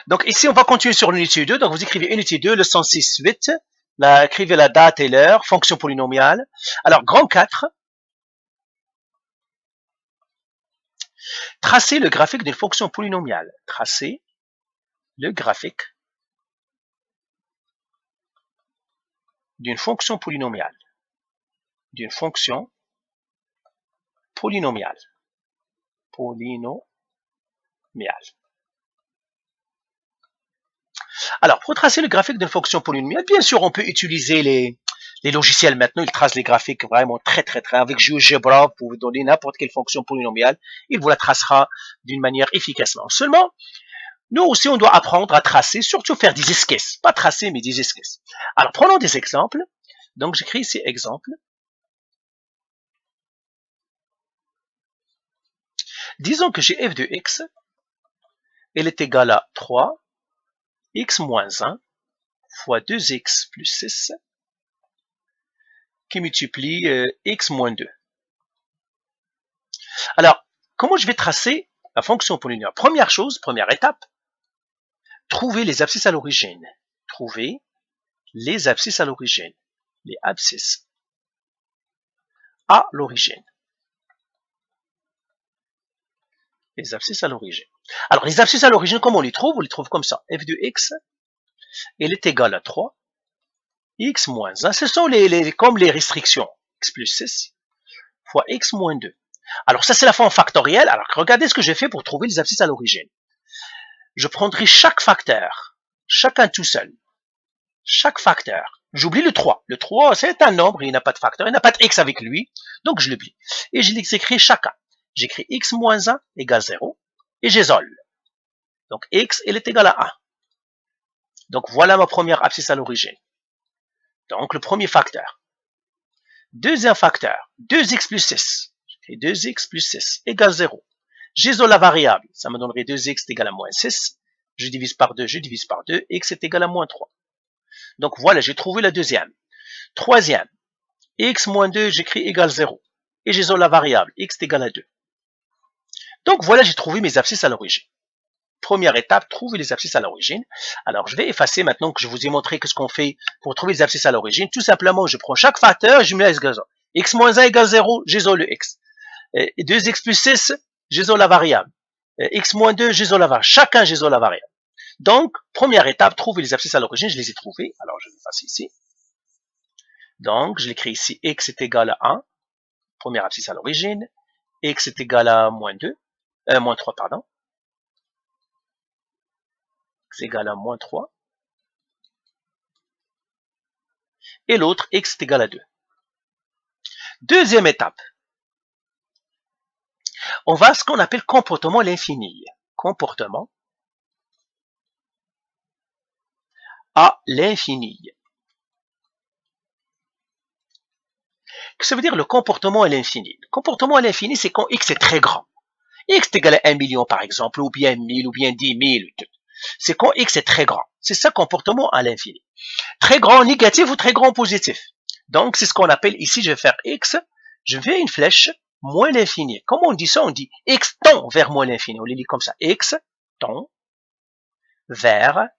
Donc ici, on va continuer sur l'unité 2. Donc vous écrivez unité 2, leçon 6-8. Écrivez la date et l'heure, fonction polynomiale. Alors, grand 4. Tracez le graphique d'une fonction polynomiale. Tracez le graphique d'une fonction polynomiale. D'une fonction polynomiale. Polynomiale. Alors, pour tracer le graphique d'une fonction polynomiale, bien sûr, on peut utiliser les logiciels maintenant. Ils tracent les graphiques vraiment très. Avec GeoGebra, vous pouvez donner n'importe quelle fonction polynomiale. Il vous la tracera d'une manière efficacement. Seulement, nous aussi, on doit apprendre à tracer, surtout faire des esquisses. Pas tracer, mais des esquisses. Alors, prenons des exemples. Donc, j'écris ici exemple. Disons que j'ai f de x, elle est égale à 3, x moins 1 fois 2x plus 6 qui multiplie x moins 2. Alors, comment je vais tracer la fonction polynomiale? Première chose, première étape, trouver les abscisses à l'origine. Trouver les abscisses à l'origine. Les abscisses à l'origine. Les abscisses à l'origine. Alors, les abscisses à l'origine, comment on les trouve? On les trouve comme ça. f de x, elle est égale à 3. X moins 1, ce sont comme les restrictions. X plus 6 fois x moins 2. Alors, ça, c'est la forme factorielle. Alors, regardez ce que j'ai fait pour trouver les abscisses à l'origine. Je prendrai chaque facteur, chacun tout seul. Chaque facteur. J'oublie le 3. Le 3, c'est un nombre, il n'a pas de facteur, il n'a pas de x avec lui, donc je l'oublie. Et je les écris chacun. J'écris x moins 1 égale 0, et j'isole. Donc, x, elle est égale à 1. Donc, voilà ma première abscisse à l'origine. Donc, le premier facteur. Deuxième facteur, 2x plus 6. J'écris 2x plus 6 égale 0. J'isole la variable. Ça me donnerait 2x est égal à moins 6. Je divise par 2, je divise par 2. X est égal à moins 3. Donc, voilà, j'ai trouvé la deuxième. Troisième, x moins 2, j'écris égal 0. Et j'isole la variable. X est égal à 2. Donc, voilà, j'ai trouvé mes abscisses à l'origine. Première étape, trouver les abscisses à l'origine. Alors, je vais effacer maintenant que je vous ai montré ce qu'on fait pour trouver les abscisses à l'origine. Tout simplement, je prends chaque facteur et je mets égale 0. X moins 1 égale 0, j'isole le x. Et 2x plus 6, j'isole la variable. X moins 2, j'isole la variable. Chacun, j'isole la variable. Donc, première étape, trouver les abscisses à l'origine. Je les ai trouvées. Alors, je vais effacer ici. Donc, je l'écris ici. X est égal à 1. Première abscisse à l'origine. X est égal à moins 2. Moins 3, pardon. X est égal à moins 3. Et l'autre, x est égal à 2. Deuxième étape. On va à ce qu'on appelle comportement à l'infini. Comportement à l'infini. Qu'est-ce que ça veut dire le comportement à l'infini? Le comportement à l'infini, c'est quand x est très grand. X est égal à 1 million, par exemple, ou bien 1000, ou bien 10 000. C'est quand x est très grand. C'est ça, comportement à l'infini. Très grand négatif ou très grand positif. Donc, c'est ce qu'on appelle ici, je vais faire x, je fais une flèche, moins l'infini. Comment on dit ça? On dit x tend vers moins l'infini. On les lit comme ça. X tend vers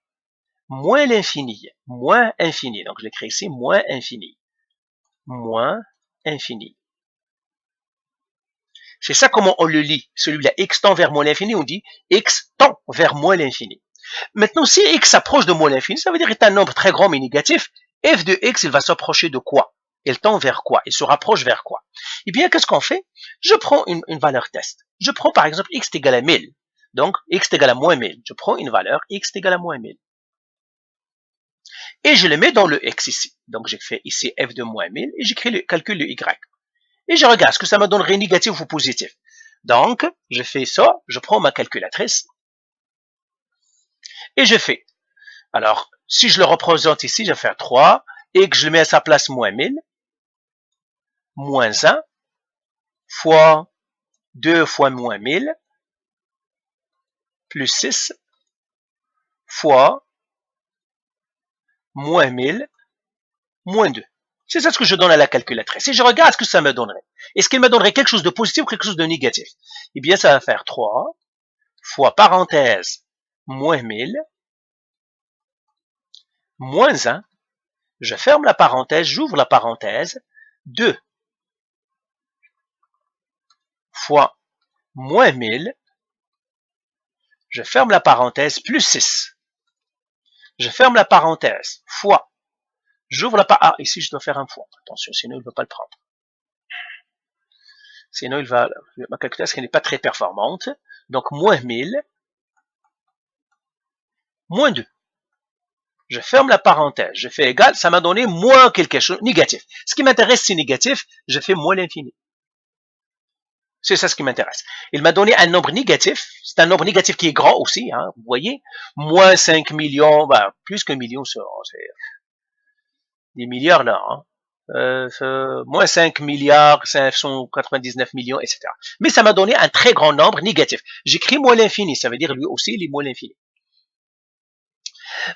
moins l'infini. Moins infini. Donc, je l'écris ici, moins infini. Moins infini. C'est ça comment on le lit. Celui-là, x tend vers moins l'infini, on dit x tend vers moins l'infini. Maintenant, si x s'approche de moins l'infini, ça veut dire qu'il est un nombre très grand mais négatif. F de x, il va s'approcher de quoi? Il tend vers quoi? Il se rapproche vers quoi? Eh bien, qu'est-ce qu'on fait? Je prends une valeur test. Je prends par exemple x est égal à 1000. Donc, x est égal à moins 1000. Je prends une valeur, x est égal à moins 1000. Et je le mets dans le x ici. Donc, j'ai fait ici f de moins 1000 et j'écris calcule le y. Et je regarde ce que ça me donnerait négatif ou positif. Donc, je fais ça, je prends ma calculatrice et je fais. Alors, si je le représente ici, je vais faire 3 et que je le mets à sa place moins 1000, moins 1 fois 2 fois moins 1000 plus 6 fois moins 1000 moins 2. C'est ça ce que je donne à la calculatrice. Et je regarde ce que ça me donnerait. Est-ce qu'il me donnerait quelque chose de positif ou quelque chose de négatif? Eh bien, ça va faire 3 fois parenthèse moins 1000 moins 1, je ferme la parenthèse, j'ouvre la parenthèse, 2 fois moins 1000, je ferme la parenthèse, plus 6. Je ferme la parenthèse, fois, j'ouvre la parenthèse, ah, ici je dois faire un fois, attention, sinon il ne va pas le prendre. Sinon ma calculatrice n'est pas très performante, donc moins 1000, moins 2. Je ferme la parenthèse, je fais égal, ça m'a donné moins quelque chose, négatif. Ce qui m'intéresse, c'est négatif, je fais moins l'infini. C'est ça ce qui m'intéresse. Il m'a donné un nombre négatif, c'est un nombre négatif qui est grand aussi, hein, vous voyez, moins 5 millions, ben, plus qu'un million, c'est des milliards là, hein. Moins 5 milliards, 599 millions, etc. Mais ça m'a donné un très grand nombre négatif. J'écris moins l'infini, ça veut dire lui aussi il est moins l'infini.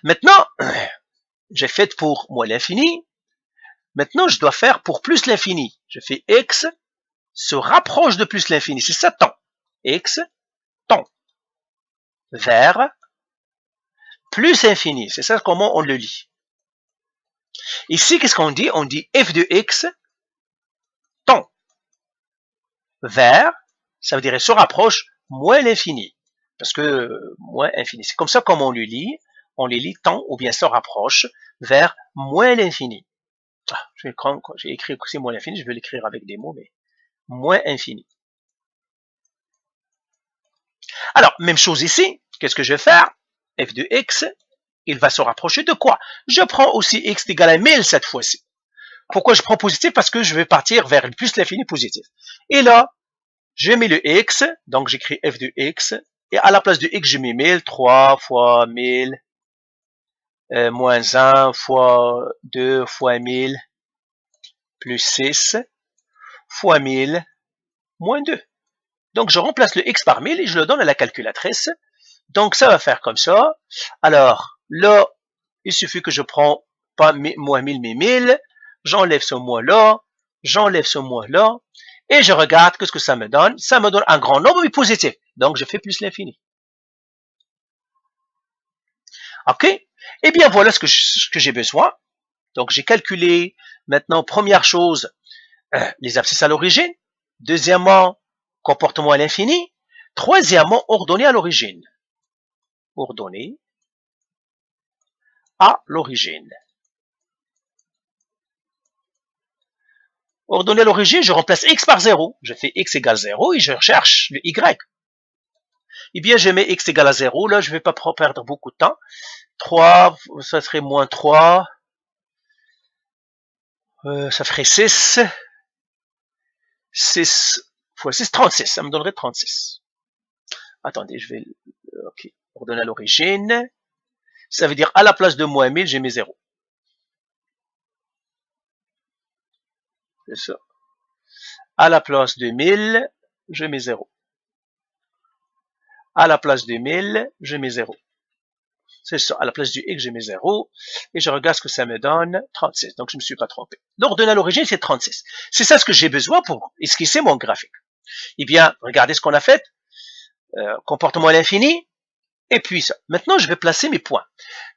Maintenant, j'ai fait pour moins l'infini. Maintenant, je dois faire pour plus l'infini. Je fais x se rapproche de plus l'infini. C'est ça, temps. X, temps. Vers plus infini. C'est ça comment on le lit. Ici, qu'est-ce qu'on dit? On dit f de x, temps. Vers, ça veut dire il se rapproche moins l'infini. Parce que moins infini. C'est comme ça comme on le lit. On les lit temps ou bien se rapproche vers moins l'infini. Ah, j'ai écrit aussi moins l'infini, je vais l'écrire avec des mots, mais moins infini. Alors, même chose ici, qu'est-ce que je vais faire? F de x, il va se rapprocher de quoi? Je prends aussi x égale à 1000 cette fois-ci. Pourquoi je prends positif? Parce que je vais partir vers plus l'infini positif. Et là, je mets le x, donc j'écris f de x, et à la place de x, je mets 1000, 3 fois 1000, moins 1 fois 2 fois 1000, plus 6, fois 1000, moins 2. Donc, je remplace le x par 1000 et je le donne à la calculatrice. Donc, ça va faire comme ça. Alors, là, il suffit que je prends pas moins 1000, mais 1000. J'enlève ce moins là. J'enlève ce moins là. Et je regarde ce que ça me donne. Ça me donne un grand nombre, mais positif. Donc, je fais plus l'infini. OK? Eh bien, voilà ce que j'ai besoin. Donc, j'ai calculé. Maintenant, première chose, les abscisses à l'origine. Deuxièmement, comportement à l'infini. Troisièmement, ordonné à l'origine. Ordonné à l'origine. Ordonné à l'origine, je remplace x par 0. Je fais x égale 0 et je recherche le y. Eh bien, je mets x égale à 0. Là, je ne vais pas perdre beaucoup de temps. 3, ça serait moins 3. Ça ferait 6. 6 fois 6, 36. Ça me donnerait 36. Attendez, je vais... OK. Ordonné à l'origine. Ça veut dire à la place de moins 1000, j'ai mis 0. C'est ça. À la place de 1000, je mets 0. À la place de 1000, je mets 0. C'est ça. À la place du x, je mets 0. Et je regarde ce que ça me donne. 36. Donc, je ne me suis pas trompé. L'ordonnée à l'origine, c'est 36. C'est ça ce que j'ai besoin pour esquisser mon graphique. Eh bien, regardez ce qu'on a fait. Comportement à l'infini. Et puis ça. Maintenant, je vais placer mes points.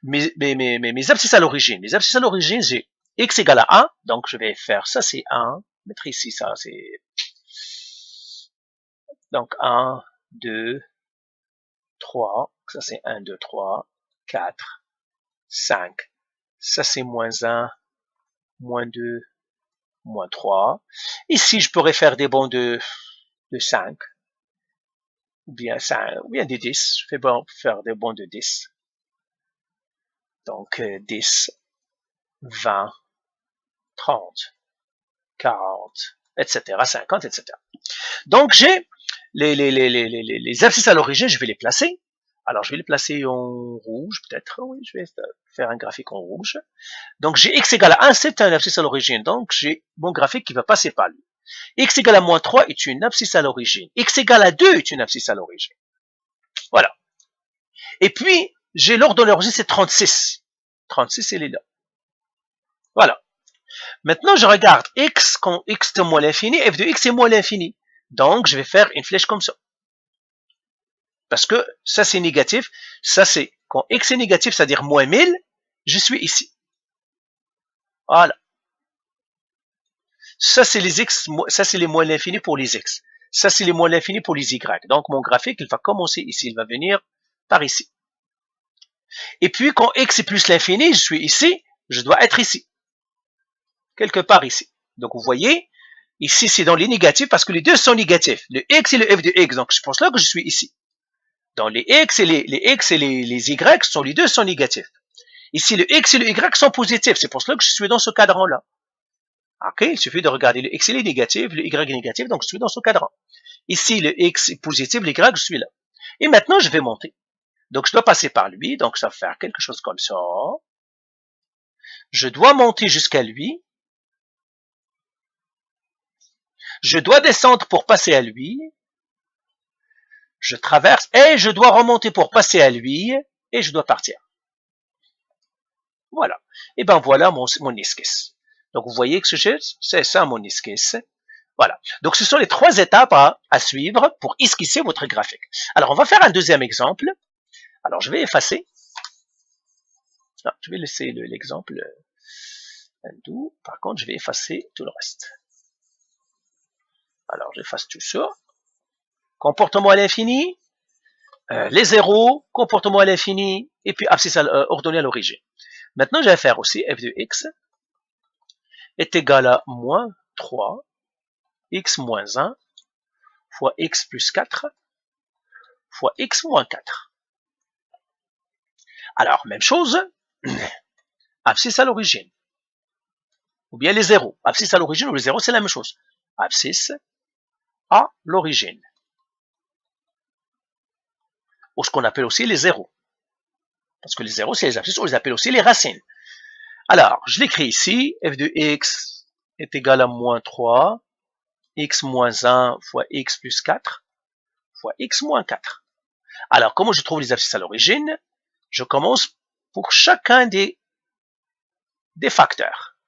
Mes abscisses à l'origine. Mes abscisses à l'origine, j'ai x égale à 1. Donc, je vais faire ça, c'est 1. Mettre ici, ça, c'est... Donc, 1, 2, 3. Ça, c'est 1, 2, 3, 4, 5. Ça, c'est moins 1, moins 2, moins 3. Ici, je pourrais faire des bons de 5. Ou bien 5, ou bien des 10. Je vais faire des bons de 10. Donc, 10, 20, 30, 40, etc., 50, etc. Donc, j'ai les abscisses à l'origine, je vais les placer. Alors, je vais les placer en rouge, peut-être. Oui, je vais faire un graphique en rouge. Donc, j'ai x égale à 1, c'est un abscisse à l'origine. Donc, j'ai mon graphique qui va passer par lui. X égale à moins 3 est une abscisse à l'origine. X égale à 2 est une abscisse à l'origine. Voilà. Et puis, j'ai l'ordre de l'origine, c'est 36. 36, elle est là. Voilà. Maintenant, je regarde x, quand x est moins l'infini, f de x est moins l'infini. Donc, je vais faire une flèche comme ça. Parce que ça, c'est négatif. Ça, c'est quand x est négatif, c'est-à-dire moins 1000. je suis ici. Voilà. Ça, c'est les x, ça, c'est les moins l'infini pour les x. Ça, c'est les moins l'infini pour les y. Donc, mon graphique, il va commencer ici. Il va venir par ici. Et puis, quand x est plus l'infini, je suis ici, je dois être ici. Quelque part ici. Donc, vous voyez, ici, c'est dans les négatifs parce que les deux sont négatifs. Le x et le f de x. Donc, je pense là que je suis ici. Dans les x et les x et les y, les deux sont négatifs. Ici, le x et le y sont positifs. C'est pour cela que je suis dans ce cadran-là. Ok, il suffit de regarder le x il est négatif, le y est négatif, donc je suis dans ce cadran. Ici, le x est positif, le y, je suis là. Et maintenant, je vais monter. Donc, je dois passer par lui, donc ça va faire quelque chose comme ça. Je dois monter jusqu'à lui. Je dois descendre pour passer à lui. Je traverse et je dois remonter pour passer à lui et je dois partir. Voilà. Et ben voilà mon esquisse. Donc, vous voyez que c'est ça mon esquisse. Voilà. Donc, ce sont les trois étapes à suivre pour esquisser votre graphique. Alors, on va faire un deuxième exemple. Alors, je vais effacer. Non, je vais laisser l'exemple undo. Par contre, je vais effacer tout le reste. Alors, j'efface tout ça. Comportement à l'infini. Les zéros, comportement à l'infini. Et puis, abscisse ordonnée à l'origine. Maintenant, je vais faire aussi f de x est égal à moins 3 x moins 1 fois x plus 4 fois x moins 4. Alors, même chose, abscisse à l'origine. Ou bien les zéros. Abscisse à l'origine ou les zéros, c'est la même chose. Abscisse à l'origine. Ou ce qu'on appelle aussi les zéros. Parce que les zéros, c'est les abscisses, on les appelle aussi les racines. Alors, je l'écris ici, f de x est égal à moins 3, x moins 1 fois x plus 4 fois x moins 4. Alors, comment je trouve les abscisses à l'origine? Je commence pour chacun des facteurs.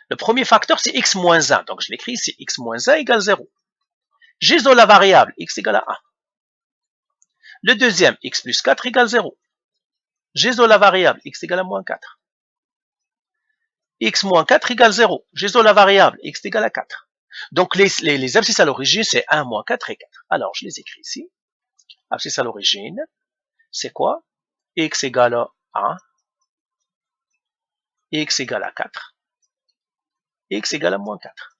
Le premier facteur, c'est x moins 1. Donc, je l'écris ici, x moins 1 égale 0. J'isole la variable, x égale à 1. Le deuxième, x plus 4 égale 0. J'isole la variable, x égale à moins 4. X moins 4 égale 0. J'isole la variable, x égale à 4. Donc, les abscisses à l'origine, c'est 1, moins 4 et 4. Alors, je les écris ici. Abscisse à l'origine, c'est quoi? X égale à 1, x égale à 4, x égale à moins 4.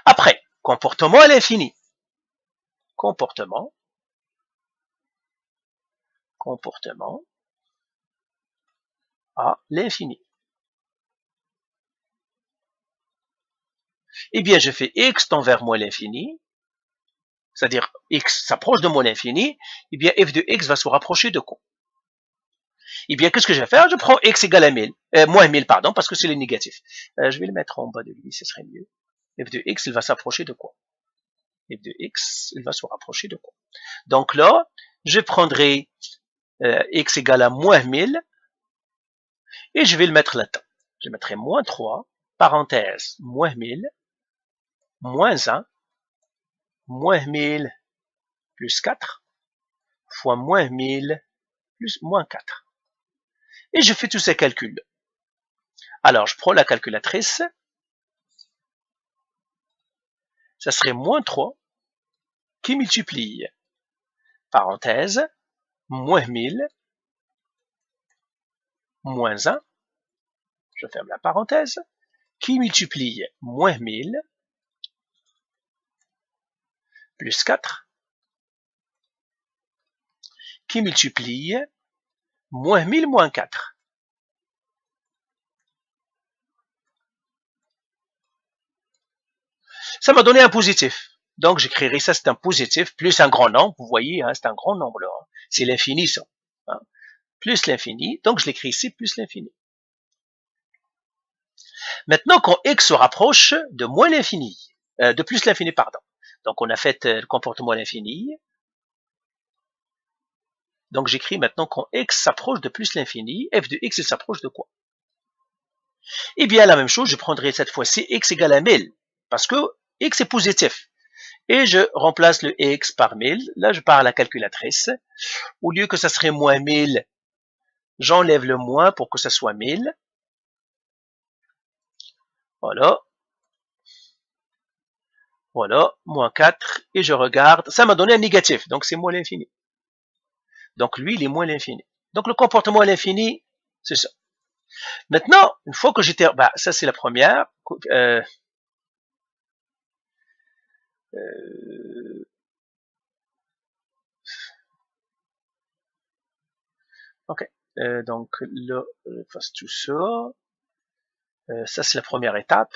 Après, comportement à l'infini. Comportement à l'infini. Eh bien, je fais x tend vers moins l'infini, c'est-à-dire x s'approche de moins l'infini, eh bien, f de x va se rapprocher de quoi? Eh bien, qu'est-ce que je vais faire? Je prends x égale à 1000, moins 1000, pardon, parce que c'est les négatifs. Je vais le mettre en bas de lui, ce serait mieux. F de x, il va s'approcher de quoi? F de x, il va se rapprocher de quoi? Donc là, je prendrai x égale à moins 1000, et je vais le mettre là-dedans. Je mettrai moins 3, parenthèse, moins 1000, moins 1, moins 1000 plus 4, fois moins 1000 plus moins 4. Et je fais tous ces calculs. Alors, je prends la calculatrice. Ça serait moins 3 qui multiplie, parenthèse, moins 1000, moins 1, je ferme la parenthèse, qui multiplie moins 1000, plus 4, qui multiplie moins 1000 moins 4. Ça m'a donné un positif. Donc, j'écrirai ça, c'est un positif, plus un grand nombre. Vous voyez, hein, c'est un grand nombre là. Hein. C'est l'infini, ça. Hein. Plus l'infini. Donc, je l'écris ici, plus l'infini. Maintenant, quand x se rapproche de moins l'infini, de plus l'infini, pardon. Donc, on a fait le comportement à l'infini. Donc, j'écris maintenant quand x s'approche de plus l'infini, f de x, il s'approche de quoi? Eh bien, la même chose, je prendrai cette fois-ci x égale à 1000, parce que x est positif. Et je remplace le x par 1000. Là, je pars à la calculatrice. Au lieu que ça serait moins 1000 J'enlève le moins pour que ça soit 1000. Voilà. Voilà, moins 4, et je regarde. Ça m'a donné un négatif, donc c'est moins l'infini. Donc lui, il est moins l'infini. Donc le comportement à l'infini, c'est ça. Maintenant, une fois que j'étais... Bah, ça, c'est la première. Ok. Donc là, je fasse tout ça. Ça, c'est la première étape.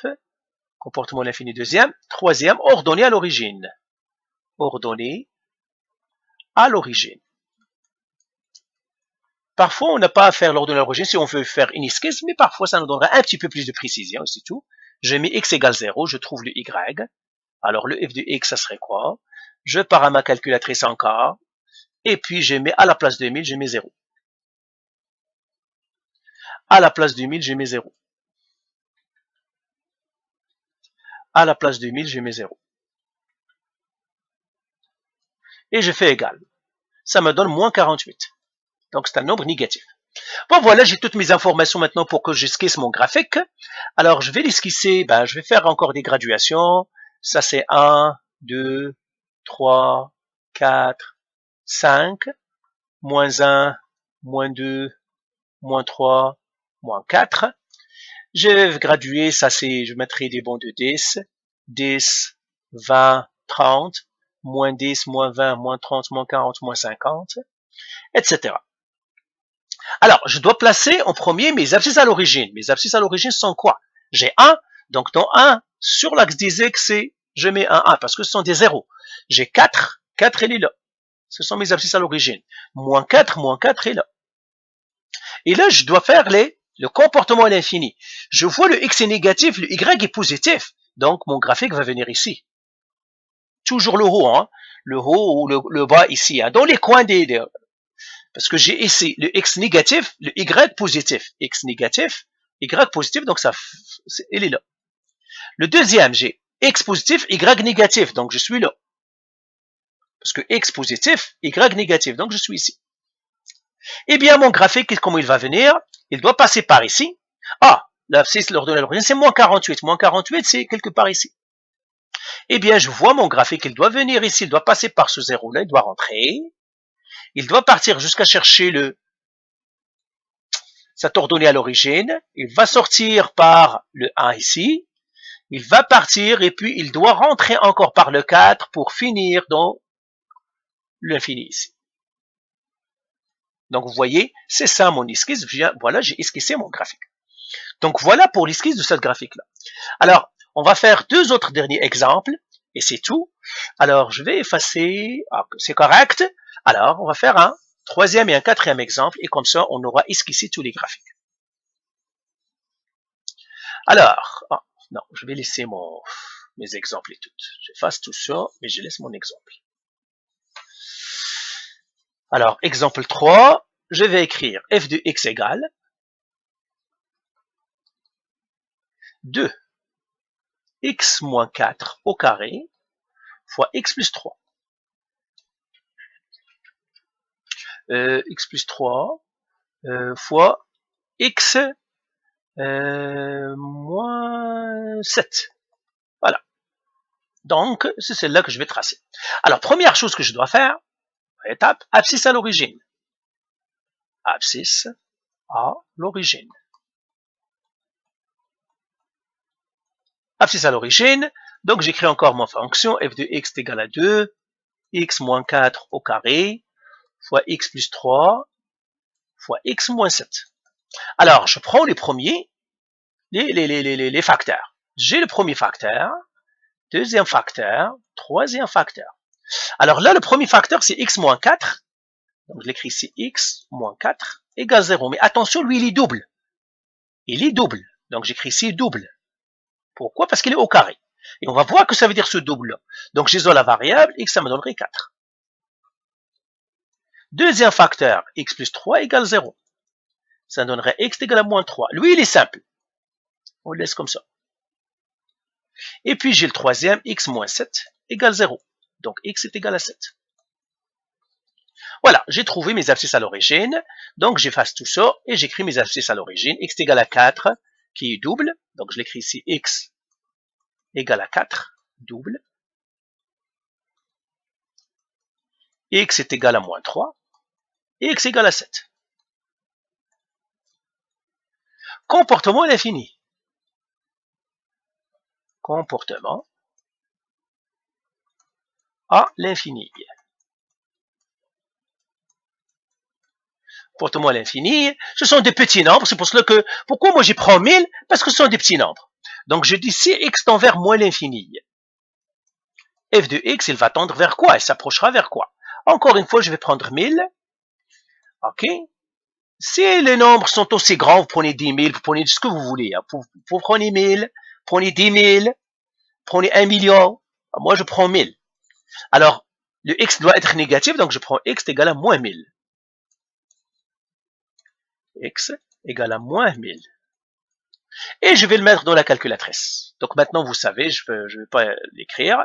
Comportement à l'infini, deuxième. Troisième, ordonné à l'origine. Ordonné à l'origine. Parfois, on n'a pas à faire l'ordonnée à l'origine si on veut faire une esquisse, mais parfois, ça nous donnera un petit peu plus de précision, c'est tout. Je mets x égale 0, je trouve le y. Alors, le f de x, ça serait quoi? Je pars à ma calculatrice encore, et puis je mets à la place de 1000, je mets 0. À la place de 1000, je mets 0. À la place de 1000, je mets 0. Et je fais égal. Ça me donne moins 48. Donc, c'est un nombre négatif. Bon, voilà, j'ai toutes mes informations maintenant pour que j'esquisse mon graphique. Alors, je vais l'esquisser, je vais faire encore des graduations. Ça, c'est 1, 2, 3, 4, 5, moins 1, moins 2, moins 3, moins 4. Je vais graduer, ça c'est, je mettrai des bons de 10, 10, 20, 30, moins 10, moins 20, moins 30, moins 40, moins 50, etc. Alors, je dois placer en premier mes abscisses à l'origine. Mes abscisses à l'origine sont quoi? J'ai 1, donc dans 1, sur l'axe des x, je mets un 1 parce que ce sont des zéros. J'ai 4, 4 il est là. Ce sont mes abscisses à l'origine. Moins 4 est là. Et là, je dois faire le comportement à l'infini. Je vois le x est négatif, le y est positif. Donc, mon graphique va venir ici. Toujours le haut, hein. Le haut ou le bas ici, hein. Dans les coins des... Parce que j'ai ici le x négatif, le y positif. X négatif, y positif, donc ça, il est là. Le deuxième, j'ai x positif, y négatif, donc je suis là. Parce que x positif, y négatif, donc je suis ici. Eh bien, mon graphique, comment il va venir? Il doit passer par ici. Ah, l'abscisse l'ordonnée à l'origine, c'est moins 48. Moins 48, c'est quelque part ici. Eh bien, je vois mon graphique, il doit venir ici, il doit passer par ce zéro-là, il doit rentrer. Il doit partir jusqu'à chercher cette ordonnée à l'origine. Il va sortir par le 1 ici. Il va partir et puis il doit rentrer encore par le 4 pour finir dans l'infini ici. Donc, vous voyez, c'est ça mon esquisse. Voilà, j'ai esquissé mon graphique. Donc, voilà pour l'esquisse de cette graphique-là. Alors, on va faire deux autres derniers exemples et c'est tout. Alors, je vais effacer. Ah, c'est correct. Alors, on va faire un troisième et un quatrième exemple et comme ça, on aura esquissé tous les graphiques. Alors, non, je vais laisser mes exemples et tout. J'efface tout ça, mais je laisse mon exemple. Alors, exemple 3, je vais écrire f de x égale 2 x moins 4 au carré fois x plus 3. X plus 3 fois x moins 7. Voilà. Donc, c'est celle-là que je vais tracer. Alors, première chose que je dois faire, étape, abscisse à l'origine. Abscisse à l'origine. Abscisse à l'origine, donc j'écris encore ma fonction f de x est égal à 2, x moins 4 au carré, fois x plus 3, fois x moins 7. Alors, je prends les premiers, les facteurs. J'ai le premier facteur, deuxième facteur, troisième facteur. Alors là, le premier facteur, c'est x moins 4. Donc, je l'écris ici, x moins 4 égale 0. Mais attention, lui, il est double. Il est double. Donc, j'écris ici double. Pourquoi? Parce qu'il est au carré. Et on va voir que ça veut dire ce double-là. Donc, j'isole la variable, x, ça me donnerait 4. Deuxième facteur, x plus 3 égale 0. Ça donnerait x égale à moins 3. Lui, il est simple. On le laisse comme ça. Et puis, j'ai le troisième, x moins 7 égale 0. Donc, x est égal à 7. Voilà, j'ai trouvé mes abscisses à l'origine. Donc, j'efface tout ça et j'écris mes abscisses à l'origine. X est égal à 4, qui est double. Donc, je l'écris ici, X égale à 4, double. X est égal à moins 3. Et X égale à 7. Comportement à l'infini. Comportement à l'infini. Comportement à l'infini, ce sont des petits nombres. C'est pour cela que, pourquoi moi j'y prends 1000? Parce que ce sont des petits nombres. Donc je dis si x tend vers moins l'infini, f de x, il va tendre vers quoi? Il s'approchera vers quoi? Encore une fois, je vais prendre 1000. OK? Si les nombres sont aussi grands, vous prenez 10 000, vous prenez ce que vous voulez. Hein. Vous prenez 1000, prenez 10 000, prenez 1 million. Moi, je prends 1000. Alors, le x doit être négatif, donc je prends x égale à moins 1000. X égale à moins 1000. Et je vais le mettre dans la calculatrice. Donc maintenant, vous savez, je ne vais pas l'écrire.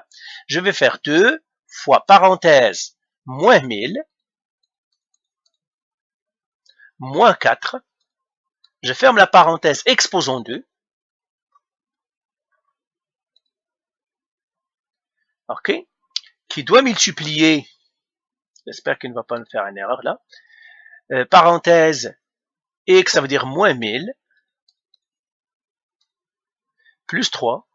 Je vais faire 2 fois parenthèse moins 1000 moins 4. Je ferme la parenthèse exposant 2. OK? Qui doit multiplier, j'espère qu'il ne va pas me faire une erreur là, parenthèse x, ça veut dire moins 1000, plus 3.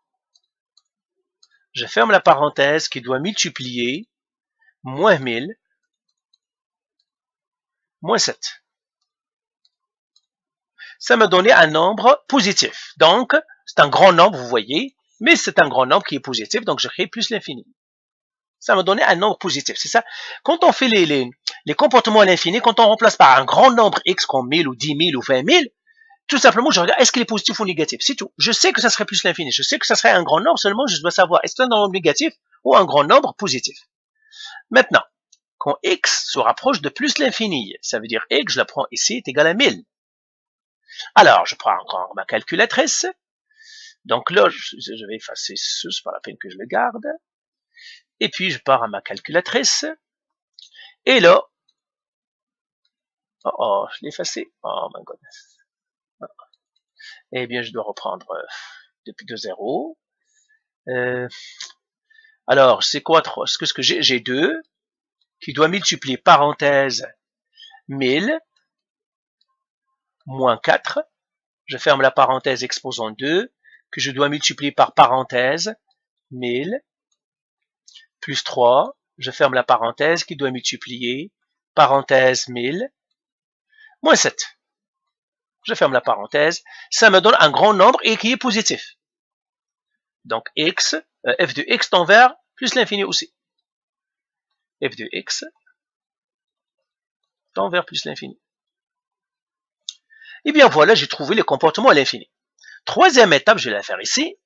Je ferme la parenthèse qui doit multiplier moins 1000, moins 7. Ça m'a donné un nombre positif. Donc, c'est un grand nombre, vous voyez, mais c'est un grand nombre qui est positif, donc je crée plus l'infini. Ça m'a donné un nombre positif, c'est ça. Quand on fait les comportements à l'infini, quand on remplace par un grand nombre x comme 1000 ou 10 000 ou 20 000, tout simplement, je regarde est-ce qu'il est positif ou négatif. C'est tout. Je sais que ça serait plus l'infini. Je sais que ça serait un grand nombre, seulement je dois savoir est-ce que c'est un nombre négatif ou un grand nombre positif. Maintenant, quand x se rapproche de plus l'infini, ça veut dire x, je la prends ici, est égal à 1000. Alors, je prends encore ma calculatrice. Donc là, je vais effacer ce, c'est pas la peine que je le garde. Et puis, je pars à ma calculatrice. Et là, je l'ai effacé. Oh my goodness. Eh bien, je dois reprendre depuis de 0. Alors, c'est quoi 3? Ce que j'ai 2 qui doit multiplier parenthèse 1000 moins 4. Je ferme la parenthèse exposant 2 que je dois multiplier par parenthèse 1000 plus 3. Je ferme la parenthèse qui doit multiplier parenthèse 1000 moins 7. Je ferme la parenthèse. Ça me donne un grand nombre et qui est positif. Donc x, f de x tend vers plus l'infini aussi. F de x tend vers plus l'infini. Et bien voilà, j'ai trouvé les comportements à l'infini. Troisième étape, je vais la faire ici.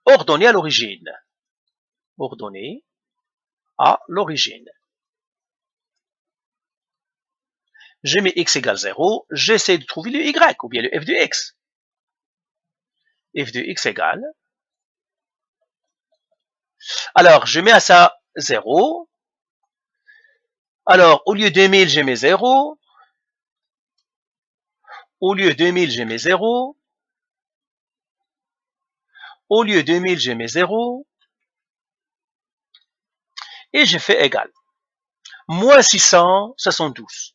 Ordonner à l'origine. Ordonner à l'origine. Je mets x égale 0. J'essaie de trouver le y ou bien le f de x. F de x égale. Alors, je mets à ça 0. Alors, au lieu de 1000, je mets 0. Au lieu de 1000, je mets 0. Au lieu de 1000, je mets 0. Et je fais égal. Moins 672.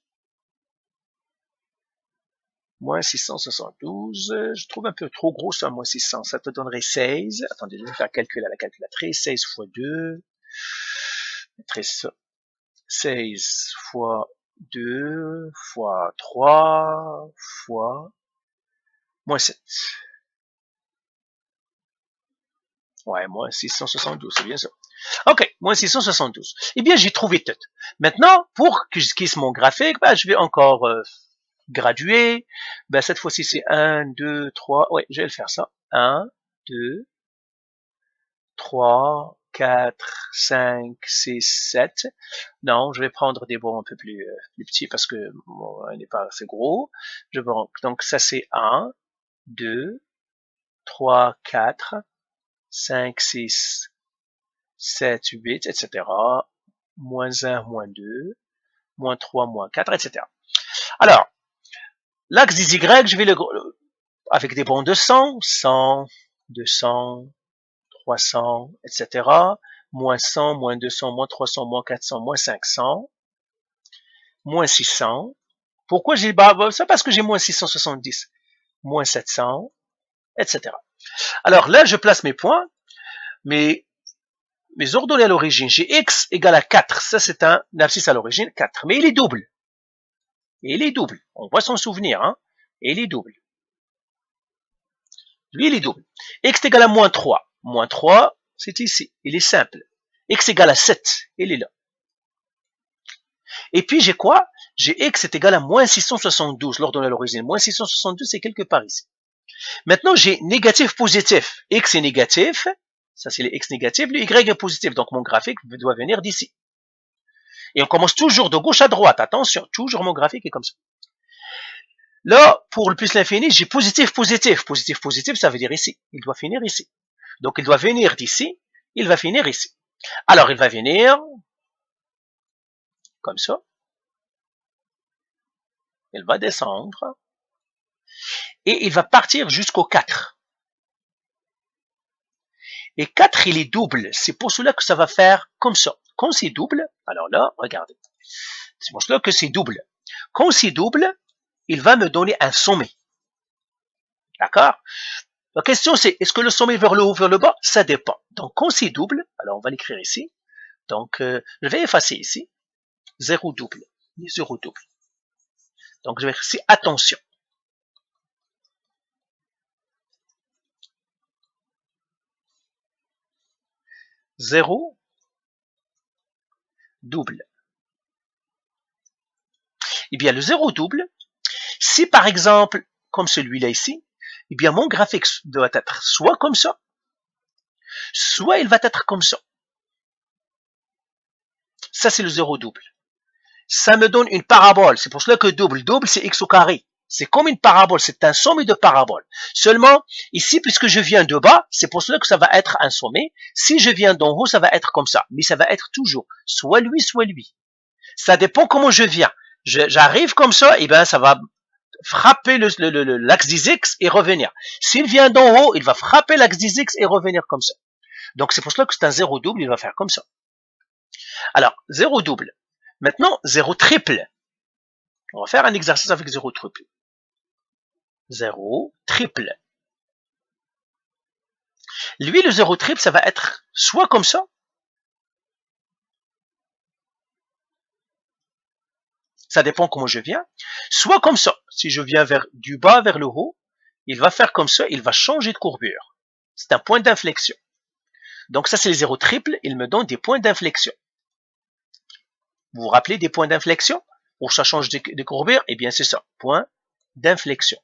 Moins 672. Je trouve un peu trop gros ça, moins 600. Ça te donnerait 16. Attendez, je vais faire calcul à la calculatrice. 16 fois 2. 16 fois 2 fois 3 fois moins 7. Ouais, moins 672, c'est bien ça. OK, moins 672. Eh bien, j'ai trouvé tout. Maintenant, pour que j'esquisse mon graphique, je vais encore graduer. Cette fois-ci, c'est 1, 2, 3. Ouais, je vais le faire ça. 1, 2, 3, 4, 5, 6, 7. Non, je vais prendre des bons un peu plus petits parce que elle n'est pas assez gros. Donc, ça, c'est 1, 2, 3, 4, 5, 6, 7, 8, etc. Moins 1, moins 2, moins 3, moins 4, etc. Alors, l'axe des Y, je vais avec des bandes de 100, 100, 200, 300, etc. Moins 100, moins 200, moins 300, moins 400, moins 500, moins 600. Pourquoi j'ai ça? Parce que j'ai moins 670, moins 700, etc. Alors là, je place mes points, mes ordonnées à l'origine. J'ai x égale à 4. Ça, c'est un abscisse à l'origine, 4. Mais il est double. Et il est double. On va s'en souvenir, hein. Et il est double. Lui, il est double. X est égal à moins 3. Moins 3, c'est ici. Il est simple. X égale à 7. Il est là. Et puis, j'ai quoi? J'ai X est égal à moins 672. L'ordonnée à l'origine. Moins 672, c'est quelque part ici. Maintenant, j'ai négatif, positif. X est négatif. Ça, c'est les X négatifs. Le Y est positif. Donc, mon graphique doit venir d'ici. Et on commence toujours de gauche à droite. Attention, toujours mon graphique est comme ça. Là, pour le plus l'infini, j'ai positif, positif. Positif, positif, ça veut dire ici. Il doit finir ici. Donc, il doit venir d'ici. Il va finir ici. Alors, il va venir comme ça. Il va descendre. Et il va partir jusqu'au 4. Et 4, il est double. C'est pour cela que ça va faire comme ça. Quand c'est double, alors là, regardez. C'est pour cela que c'est double. Quand c'est double, il va me donner un sommet. D'accord? La question c'est, est-ce que le sommet vers le haut ou vers le bas? Ça dépend. Donc, quand c'est double, alors on va l'écrire ici. Donc, je vais effacer ici. 0 double. 0 double. Donc, je vais écrire ici, attention. Zéro double. Eh bien, le 0 double, si par exemple, comme celui-là ici, eh bien, mon graphique doit être soit comme ça, soit il va être comme ça. Ça, c'est le 0 double. Ça me donne une parabole. C'est pour cela que double, double, c'est x au carré. C'est comme une parabole, c'est un sommet de parabole. Seulement, ici, puisque je viens de bas, c'est pour cela que ça va être un sommet. Si je viens d'en haut, ça va être comme ça. Mais ça va être toujours soit lui, soit lui. Ça dépend comment je viens. J'arrive comme ça, et bien ça va frapper l'axe des X et revenir. S'il vient d'en haut, il va frapper l'axe des X et revenir comme ça. Donc c'est pour cela que c'est un 0 double, il va faire comme ça. Alors, 0 double. Maintenant, 0 triple. On va faire un exercice avec 0 triple. 0 triple. Lui, le 0 triple, ça va être soit comme ça, ça dépend comment je viens, soit comme ça. Si je viens du bas vers le haut, il va faire comme ça, il va changer de courbure. C'est un point d'inflexion. Donc ça, c'est les 0 triple, il me donne des points d'inflexion. Vous vous rappelez des points d'inflexion? Où ça change de courbure? Eh bien, c'est ça, point d'inflexion.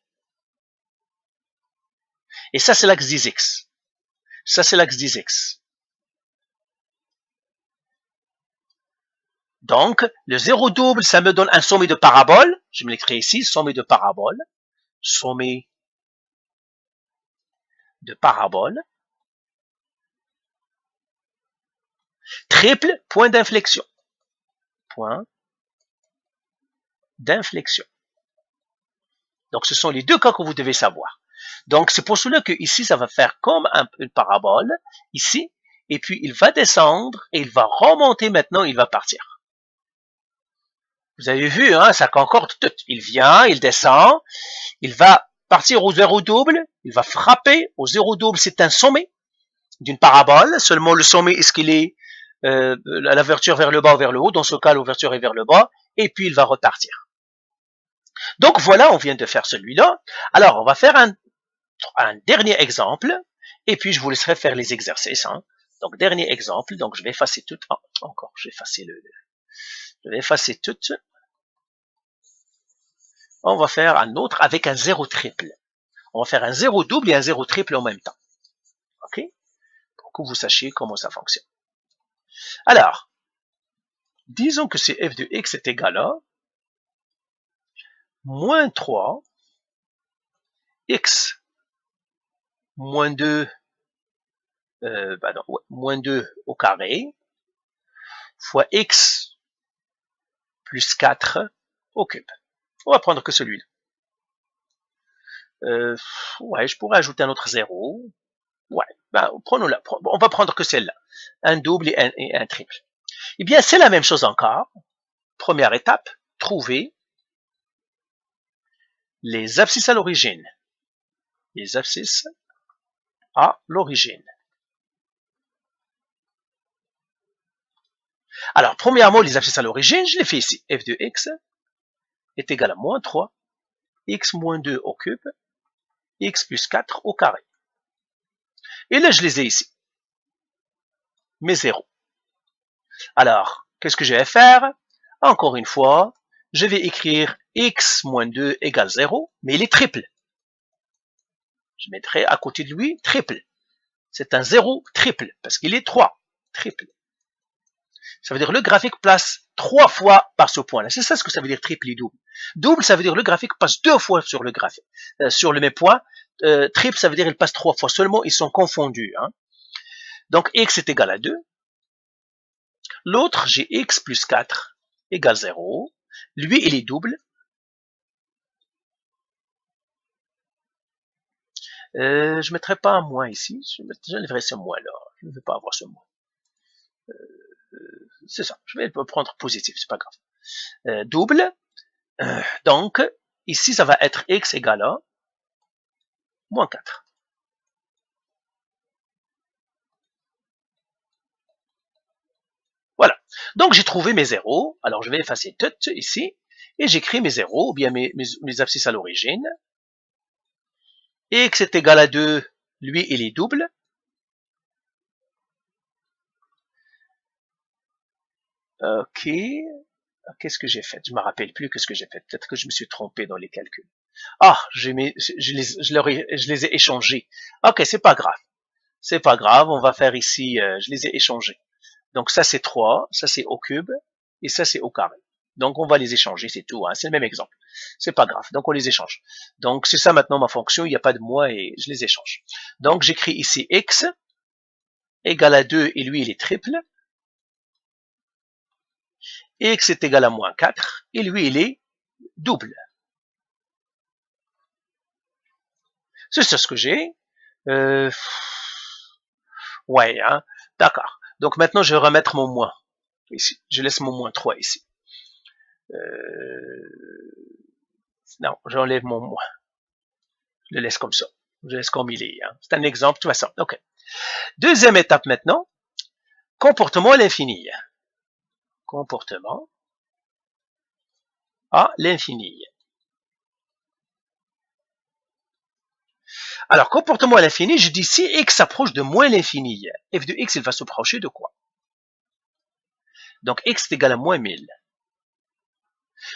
Et ça, c'est l'axe des X. Ça, c'est l'axe des X. Donc, le 0 double, ça me donne un sommet de parabole. Je me l'écris ici, sommet de parabole. Sommet de parabole. Triple, point d'inflexion. Point d'inflexion. Donc, ce sont les deux cas que vous devez savoir. Donc, c'est pour cela que ici, ça va faire comme une parabole, ici, et puis il va descendre, et il va remonter maintenant, il va partir. Vous avez vu, hein, ça concorde tout. Il vient, il descend, il va partir au 0 double, il va frapper au 0 double, c'est un sommet d'une parabole, seulement le sommet, est-ce qu'il est l'ouverture vers le bas ou vers le haut? Dans ce cas, l'ouverture est vers le bas, et puis il va repartir. Donc voilà, on vient de faire celui-là. Alors, on va faire un dernier exemple, et puis je vous laisserai faire les exercices. Hein. Donc, dernier exemple, donc je vais effacer tout. Oh, encore, je vais effacer tout. On va faire un autre avec un 0 triple. On va faire un 0 double et un 0 triple en même temps. OK? Pour que vous sachiez comment ça fonctionne. Alors, disons que c'est f de x est égal à moins 3 x moins 2 moins 2 au carré fois x plus 4 au cube. On va prendre que celui-là. Ouais, je pourrais ajouter un autre 0. Ouais, ben, prenons-la. On va prendre que celle-là. Un double et un triple. Eh bien, c'est la même chose encore. Première étape, trouver les abscisses à l'origine. Les abscisses à l'origine. Alors, premièrement, les abscisses à l'origine, je les fais ici. f de x est égal à moins 3, x moins 2 au cube, x plus 4 au carré. Et là, je les ai ici. Mes zéros. Alors, qu'est-ce que je vais faire? Encore une fois, je vais écrire x moins 2 égale 0, mais il est triple. Je mettrai à côté de lui triple. C'est un 0 triple, parce qu'il est 3. Triple. Ça veut dire le graphique passe 3 fois par ce point-là. C'est ça ce que ça veut dire triple et double. Double, ça veut dire le graphique passe 2 fois sur le graphique, sur le même point. Triple, ça veut dire il passe 3 fois. Seulement, ils sont confondus. Hein. Donc, x est égal à 2. L'autre, j'ai x plus 4 égale 0. Lui, il est double. Je ne mettrai pas un moins ici. J'enlèverai ce moins là. Je ne veux pas avoir ce moins. C'est ça. Je vais le prendre positif. C'est pas grave. Double. Donc, ici, ça va être x égale à moins 4. Voilà. Donc, j'ai trouvé mes zéros. Alors, je vais effacer tout ici. Et j'écris mes zéros, ou bien mes abscisses à l'origine. X est égal à 2. Lui, il est double. Ok. Qu'est-ce que j'ai fait? Je ne me rappelle plus qu'est-ce que j'ai fait. Peut-être que je me suis trompé dans les calculs. Ah, je les ai échangés. Ok, c'est pas grave. C'est pas grave, on va faire ici, je les ai échangés. Donc ça c'est 3, ça c'est au cube, et ça c'est au carré. Donc on va les échanger, c'est tout, hein, c'est le même exemple. C'est pas grave, donc on les échange. Donc c'est ça maintenant ma fonction, il n'y a pas de moi et je les échange. Donc j'écris ici x égale à 2 et lui il est triple. X est égal à moins 4 et lui il est double. C'est ça ce que j'ai. Ouais, hein, d'accord. Donc maintenant je vais remettre mon moins ici. Je laisse mon moins 3 ici. Non, j'enlève mon moins. Je le laisse comme ça. Je laisse comme il est. Hein. C'est un exemple de toute façon. OK. Deuxième étape maintenant. Comportement à l'infini. Comportement à l'infini. Alors, comportement à l'infini, je dis si x s'approche de moins l'infini, f de x, il va s'approcher de quoi? Donc, x est égal à moins 1000.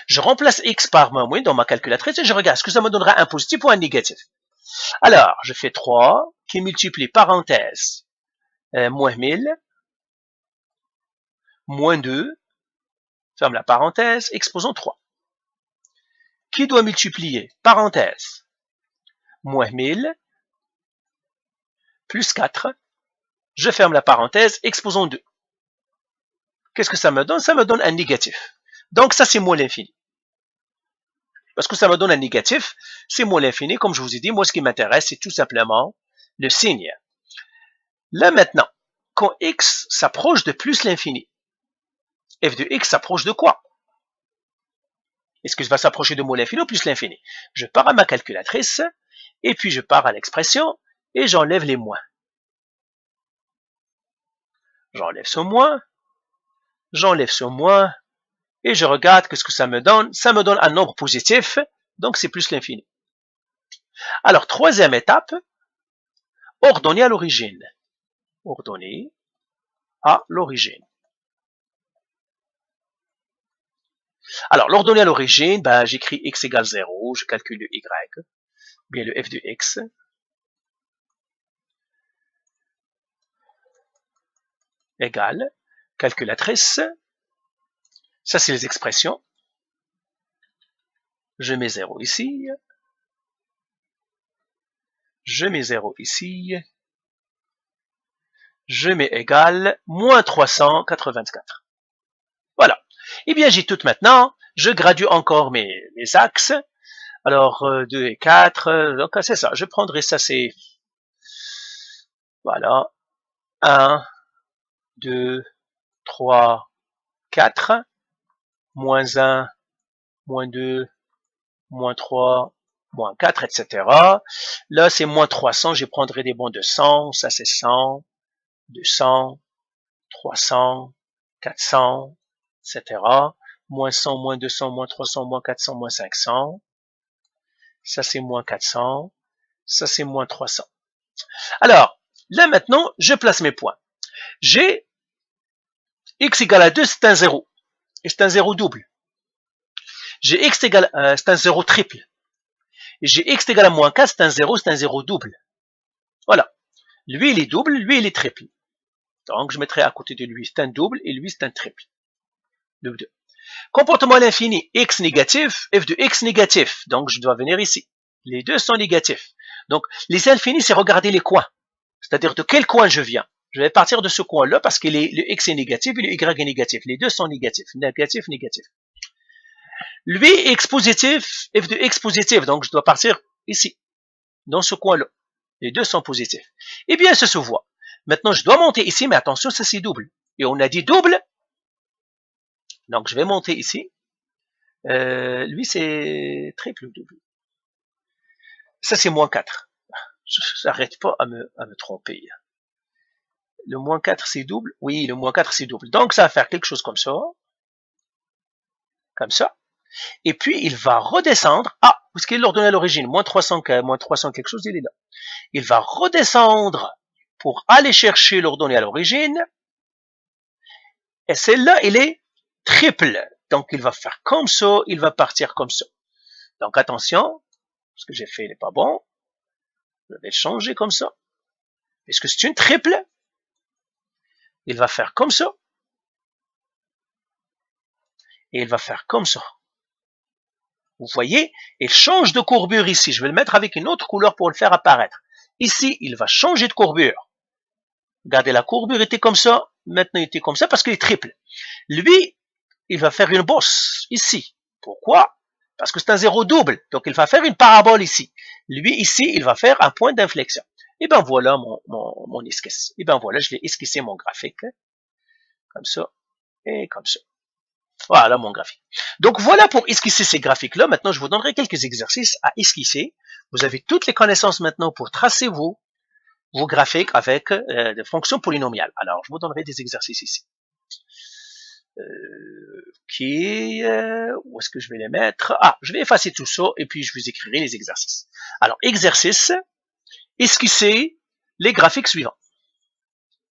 Je remplace x par moins dans ma calculatrice et je regarde ce que ça me donnera un positif ou un négatif. Alors, je fais 3 qui multiplie parenthèse moins 1000 moins 2, ferme la parenthèse, exposant 3. Qui doit multiplier parenthèse moins 1000 plus 4, je ferme la parenthèse, exposant 2. Qu'est-ce que ça me donne? Ça me donne un négatif. Donc ça c'est moins l'infini. Parce que ça me donne un négatif, c'est moins l'infini. Comme je vous ai dit, moi ce qui m'intéresse c'est tout simplement le signe. Là maintenant, quand x s'approche de plus l'infini, f de x s'approche de quoi? Est-ce que ça va s'approcher de moins l'infini ou plus l'infini? Je pars à ma calculatrice, et puis je pars à l'expression, et j'enlève les moins. J'enlève ce moins, et je regarde ce que ça me donne. Ça me donne un nombre positif, donc c'est plus l'infini. Alors, troisième étape, ordonner à l'origine. Ordonner à l'origine. Alors, l'ordonnée à l'origine, ben, j'écris x égale 0, je calcule le y, bien le f de x. Égale, calculatrice. Ça, c'est les expressions. Je mets 0 ici. Je mets 0 ici. Je mets égal, moins 384. Voilà. Eh bien, j'ai tout maintenant. Je gradue encore mes axes. Alors, 2 et 4. Donc, c'est ça. Je prendrai ça, c'est... Voilà. 1, 2, 3, 4. Moins 1, moins 2, moins 3, moins 4, etc. Là, c'est moins 300. Je prendrai des bons de 100. Ça, c'est 100, 200, 300, 400, etc. Moins 100, moins 200, moins 300, moins 400, moins 500. Ça, c'est moins 400. Ça, c'est moins 300. Alors, là, maintenant, je place mes points. J'ai x égale à 2, c'est un 0. Et c'est un 0 double. J'ai x égale, c'est un 0 triple. Et j'ai x égale à moins 4, c'est un 0 double. Voilà. Lui, il est double, lui, il est triple. Donc, je mettrai à côté de lui, c'est un double, et lui, c'est un triple. Le 2. Comportement à l'infini, x négatif, f de x négatif. Donc, je dois venir ici. Les deux sont négatifs. Donc, les infinis, c'est regarder les coins. C'est-à-dire de quel coin je viens. Je vais partir de ce coin-là parce que le x est négatif et le y est négatif. Les deux sont négatifs. Négatif, négatif. Lui, x positif, f de x positif. Donc, je dois partir ici, dans ce coin-là. Les deux sont positifs. Eh bien, ça se voit. Maintenant, je dois monter ici, mais attention, ça c'est double. Et on a dit double. Donc, je vais monter ici. Lui, c'est triple ou double. Ça, c'est moins 4. Je n'arrête pas à me tromper. Le moins 4, c'est double. Oui, le moins 4, c'est double. Donc, ça va faire quelque chose comme ça. Comme ça. Et puis, il va redescendre. Ah, parce qu'il est ordonné à l'origine. Moins 300 quelque chose, il est là. Il va redescendre pour aller chercher l'ordonnée à l'origine. Et celle-là, elle est triple. Donc, il va faire comme ça. Il va partir comme ça. Donc, attention. Ce que j'ai fait n'est pas bon. Je vais changer comme ça. Est-ce que c'est une triple? Il va faire comme ça. Et il va faire comme ça. Vous voyez, il change de courbure ici. Je vais le mettre avec une autre couleur pour le faire apparaître. Ici, il va changer de courbure. Regardez, la courbure était comme ça. Maintenant, il était comme ça parce qu'il est triple. Lui, il va faire une bosse ici. Pourquoi? Parce que c'est un zéro double. Donc, il va faire une parabole ici. Lui, ici, il va faire un point d'inflexion. Et ben voilà mon esquisse. Et ben voilà, je l'ai esquissé mon graphique. Comme ça et comme ça. Voilà mon graphique. Donc voilà pour esquisser ces graphiques-là. Maintenant, je vous donnerai quelques exercices à esquisser. Vous avez toutes les connaissances maintenant pour tracer vos graphiques avec des fonctions polynomiales. Alors, je vous donnerai des exercices ici. Où est-ce que je vais les mettre? Ah, je vais effacer tout ça et puis je vous écrirai les exercices. Alors, exercice, esquisser les graphiques suivants.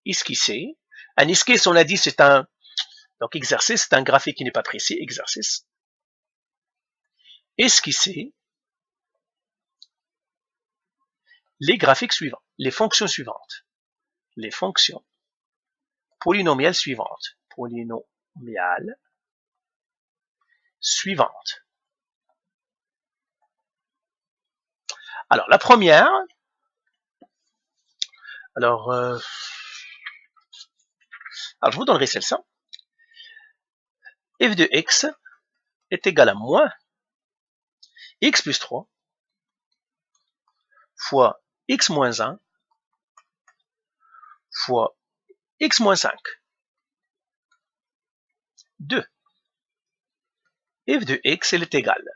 Esquisser. Un esquisse, on l'a dit, c'est un... Donc, exercice, c'est un graphique qui n'est pas précis. Exercice. Esquisser les graphiques suivants, les fonctions suivantes. Les fonctions polynomiales suivantes. Polynomiales suivantes. Alors, la première, alors je vous donnerai celle-ci. F de x est égal à moins x plus 3 fois x moins 1 fois x moins 5. 2. F de x, elle est égale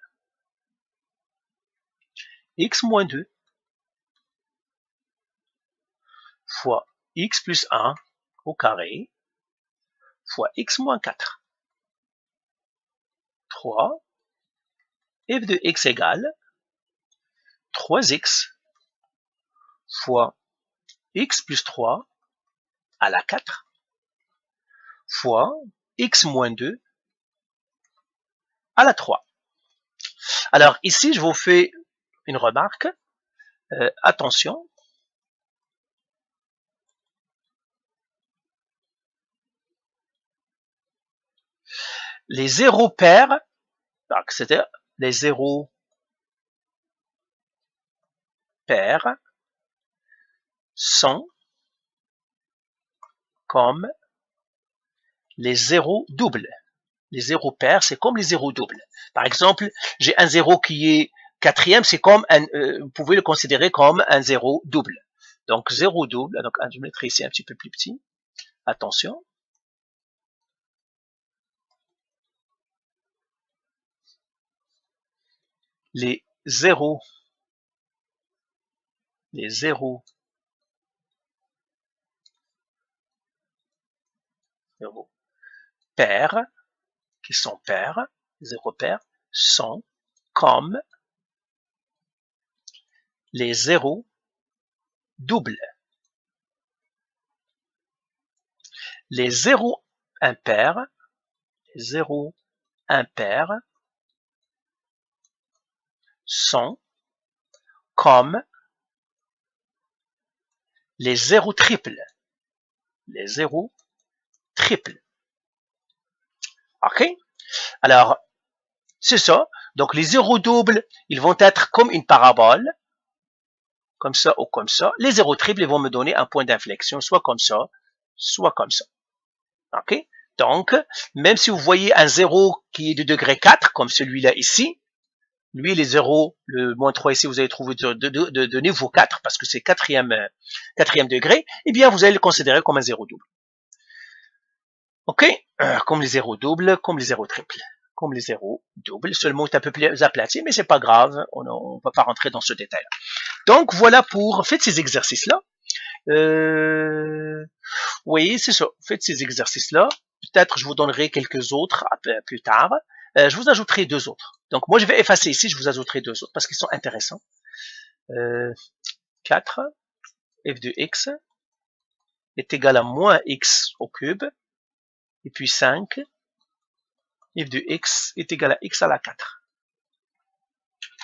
x moins 2 fois x plus 1 au carré fois x moins 4. 3. F de x égale 3x fois x plus 3 à la 4 fois x moins 2 à la 3. Alors ici, je vous fais une remarque. Attention. Les zéros pairs, c'est-à-dire les zéros pairs sont comme les zéros doubles. Les zéros pairs, c'est comme les zéros doubles. Par exemple, j'ai un zéro qui est quatrième, c'est comme vous pouvez le considérer comme un zéro double. Donc, zéro double, donc je mettrai ici un petit peu plus petit. Attention. Les zéros pairs, qui sont pairs, zéros pairs, sont comme les zéros doubles. Les zéros impairs, sont comme les zéros triples. OK? Alors, c'est ça. Donc, les zéros doubles, ils vont être comme une parabole, comme ça ou comme ça. Les zéros triples, ils vont me donner un point d'inflexion, soit comme ça, soit comme ça. OK? Donc, même si vous voyez un zéro qui est de degré 4, comme celui-là ici, lui, les zéros, le moins 3 ici, vous allez trouver de niveau 4, parce que c'est quatrième degré, eh bien, vous allez le considérer comme un zéro double. OK? Comme les zéros doubles, comme les zéros triples. Comme les zéros doubles, seulement est un peu plus aplati, mais c'est pas grave, on ne va pas rentrer dans ce détail-là. Donc, voilà pour, faites ces exercices-là. Oui, c'est ça, faites ces exercices-là. Peut-être je vous donnerai quelques autres plus tard. Je vous ajouterai deux autres. Donc, moi, je vais effacer ici, je vous ajouterai deux autres parce qu'ils sont intéressants. 4, f de x est égal à moins x au cube. Et puis 5, f de x est égal à x à la 4.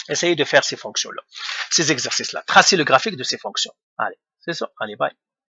Essayez de faire ces fonctions-là, ces exercices-là. Tracez le graphique de ces fonctions. Allez, c'est ça. Allez, bye.